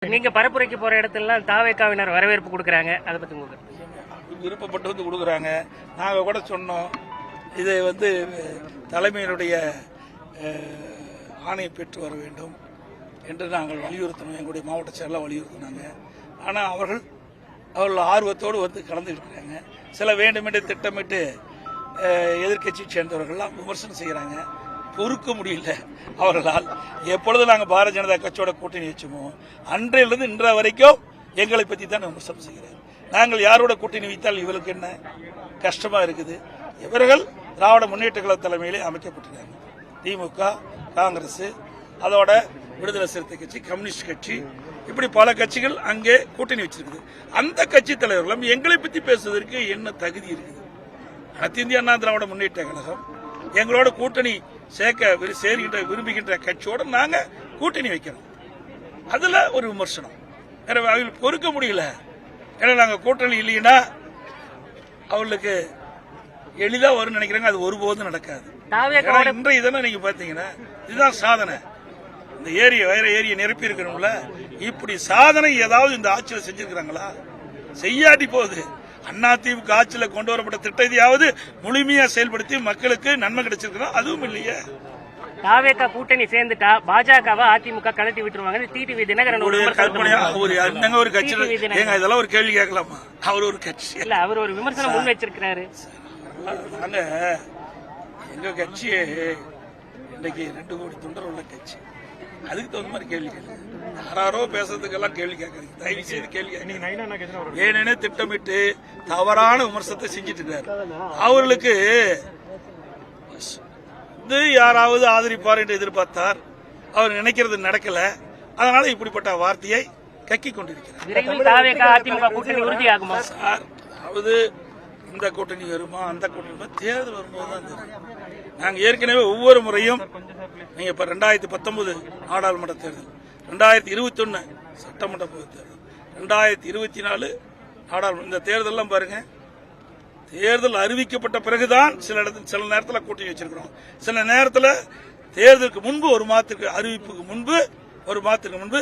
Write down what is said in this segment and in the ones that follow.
நீங்க பரப்புரைக்கு போற இடத்துல தாவேக்காவினர் வரவேற்பு கொடுக்கறாங்க, அதை பத்தி உங்களுக்கு விருப்பப்பட்டு வந்து கொடுக்குறாங்க. நாங்கள் கூட சொன்னோம், இதை தலைமையினுடைய ஆணையை பெற்று வர வேண்டும் என்று நாங்கள் வலியுறுத்தணும். எங்களுடைய மாவட்ட செயலாளர் வலியுறுத்தினாங்க. ஆனால் அவர்கள் ஆர்வத்தோடு கலந்துருக்கிறாங்க. சில வேண்டுமென்றே திட்டமிட்டு எதிர்கட்சியை சேர்ந்தவர்கள்லாம் விமர்சனம் செய்கிறாங்க. பொறுக்க முடியல அவர்களால். எப்பொழுது நாங்கள் பாரதிய ஜனதா கட்சியோட கூட்டணி வச்சோமோ அன்றையிலிருந்து இன்றைய வரைக்கும் எங்களை பற்றி தான் விமர்சனம் செய்கிறார். நாங்கள் யாரோட கூட்டணி வைத்தால் இவர்களுக்கு என்ன கஷ்டமா இருக்குது. இவர்கள் திராவிட முன்னேற்ற கழக தலைமையிலே அமைக்கப்பட்டிருக்காங்க. திமுக, காங்கிரஸ், அதோட விடுதலை சிறுத்தை கட்சி, கம்யூனிஸ்ட் கட்சி, இப்படி பல கட்சிகள் அங்கே கூட்டணி வச்சிருக்குது. அந்த கட்சி தலைவர்களும் எங்களை பற்றி பேசுவதற்கு என்ன தகுதி இருக்குது? அனைத்து இந்திய அண்ணா திராவிட முன்னேற்ற கழகம் எங்களோட கூட்டணி சேர்க்கின்ற விரும்புகின்ற கட்சியோட நாங்க கூட்டணி வைக்கிறோம். அதுல ஒரு விமர்சனம் அவங்களுக்கு பொறுக்க முடியல. ஏன்னா நாங்க கூட்டணி இல்லைன்னா அவங்களுக்கு எளிதா வரும் நினைக்கிறாங்க. அது ஒருபோதும் நடக்காது. இன்றைய இதெல்லாம் நீங்க பாத்தீங்கன்னா இதுதான் சாதனை. இந்த வேற ஏரியை நிரப்பி இருக்கணும்ல. இப்படி சாதனை ஏதாவது இந்த ஆட்சியில் செஞ்சிருக்கிறாங்களா? செய்யாட்டி போகுது. அதிமுக ஆட்சியில் கொண்டு வரப்பட்ட திட்டத்தையாவது முழுமையா செயல்படுத்தி மக்களுக்கு நன்மை கிடைச்சிருக்கணும். அதுவும் இல்லையே. தாவேகா கூட்டணி சேர்ந்துட்டா பாஜகவை அதிமுக கலட்டி விட்டுருவாங்க. டிடிவி தினகரன் ஒரு கட்சி இதெல்லாம் ஒரு கேள்வி கேட்கலாமா? அவர் ஒரு கட்சி இல்ல, அவர் ஒரு விமர்சனம் முன் வச்சிருக்கிறாரு. நாங்க எங்க கட்சியே இன்னைக்கு 2 கோடி தொண்டர் உள்ள கட்சி. அதுக்கு தகுந்த மாதிரி கேள்வி கேட்க யாரோ பேசுறதுக்கெல்லாம் கேள்வி கேட்கறீங்க. தயவு செய்து கேள்வி ஏனென திட்டமிட்டு தவறான விமர்சனத்தை செஞ்சிட்டு இருக்காரு. அவர்களுக்கு யாராவது ஆதரிப்பார் என்று எதிர்பார்த்தார். அவர் நினைக்கிறது நடக்கல. அதனால இப்படிப்பட்ட வார்த்தையை கக்கி கொண்டிருக்கிறார். அதாவது இந்த கூட்டணி வருமா அந்த கூட்டணி தேர்தல் வரும்போதுதான் தெரியும். நாங்க ஏற்கனவே ஒவ்வொரு முறையும் நீங்க இப்ப 2019 நாடாளுமன்ற தேர்தல், 2021 சட்டமன்ற தேர்தல், 2024 நாடாளுமன்ற, இந்த தேர்தல்லாம் பாருங்க. தேர்தல் அறிவிக்கப்பட்ட பிறகுதான் சில நேரத்தில் கூட்டணி வச்சிருக்கிறோம். சில நேரத்தில் தேர்தலுக்கு முன்பு ஒரு மாதத்துக்கு முன்பு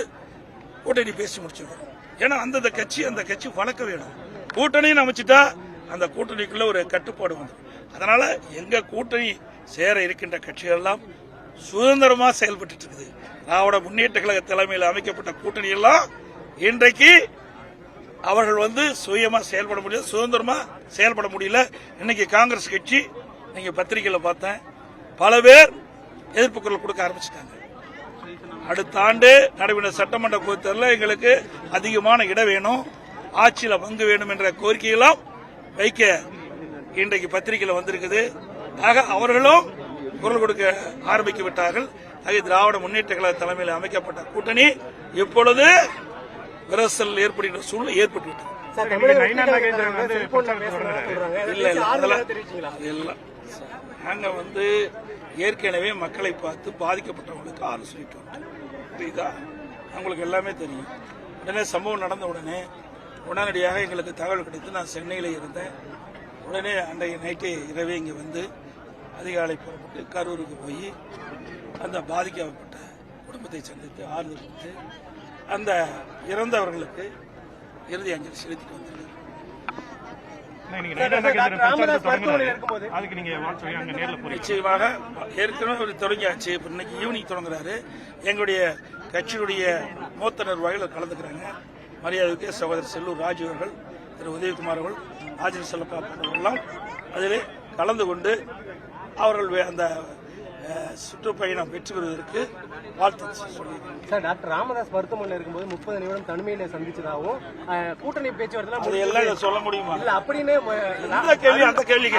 கூட்டணி பேசி முடிச்சிருக்கிறோம். ஏன்னா அந்த கட்சி வளர்க்க வேணும். கூட்டணின்னு அமைச்சிட்டா அந்த கூட்டணிக்குள்ள ஒரு கட்டுப்பாடு வந்து, அதனால எங்க கூட்டணி சேர இருக்கின்ற கட்சிகள் எல்லாம் சுதந்திரமா செயல்பட்டு இருக்குது. திராவிட முன்னேற்ற கழக தலைமையில் அமைக்கப்பட்ட கூட்டணி எல்லாம் இன்றைக்கு அவர்கள் சுயமா செயல்பட முடியல, சுதந்திரமா செயல்பட முடியல. இன்னைக்கு காங்கிரஸ் கட்சி நீங்க பத்திரிகையில பார்த்தேன், பல பேர் எதிர்ப்பு குரல் கொடுக்க ஆரம்பிச்சிட்டாங்க. அடுத்த ஆண்டு நடைபெற்ற சட்டமன்ற பொதுத்தேர்தலில் எங்களுக்கு அதிகமான இடம் வேணும், ஆட்சியில் பங்கு வேணும் என்ற கோரிக்கையெல்லாம் வைக்க இன்றைக்கு பத்திரிகையில் வந்திருக்குது. ஆக அவர்களும் குரல் கொடுக்க ஆரம்பித்து விட்டார்கள். ஆக திராவிட முன்னேற்ற கழக தலைமையில் அமைக்கப்பட்ட கூட்டணி இப்பொழுது விரசல் ஏற்படுகின்ற சூழ்நிலை ஏற்பட்டு நாங்க ஏற்கனவே மக்களை பார்த்து பாதிக்கப்பட்டவங்களுக்கு ஆலோசனை புரியுதா? அவங்களுக்கு எல்லாமே தெரியும். உடனே சம்பவம் நடந்த உடனடியாக எங்களுக்கு தகவல் கிடைத்து நான் சென்னையில் இருந்தேன். உடனே அன்றைய நைட்டே இரவே இங்கே அதிகாலை புறப்பட்டு கரூருக்கு போய் அந்த பாதிக்கப்பட்ட குடும்பத்தை சந்தித்து ஆறுதல் கொடுத்து அந்த இறந்தவர்களுக்கு இறுதி அஞ்சலி செலுத்திட்டு வந்திருக்காங்க. நிச்சயமாக ஏற்கனவே ஒரு தொடங்கியாச்சு. இன்னைக்கு ஈவினிங் தொடங்குறாரு. எங்களுடைய கட்சியுடைய மூத்த நிர்வாகிகள் கலந்துக்கிறாங்க. மரியாதைக்கு சகோதரர் செல்லூர் ராஜு அவர்கள், திரு உதயகுமார் அவர்கள், ஆஜர் செல்லப்பா போன்றவர்களெல்லாம் அதிலே கலந்து கொண்டு அவர்கள் அந்த சுற்றுப்பயணம் வெற்றி பெறுவதற்கு வாழ்த்து சொல்லியிருக்காங்க. டாக்டர் ராமதாஸ் மருத்துவமனையில் இருக்கும்போது 30 நிமிடம் தனிமையில சந்திச்சதாகவும் கூட்டணி பேச்சுவார்த்தை எல்லாம் சொல்ல முடியுமா? இல்ல அப்படின்னு அந்த கேள்வி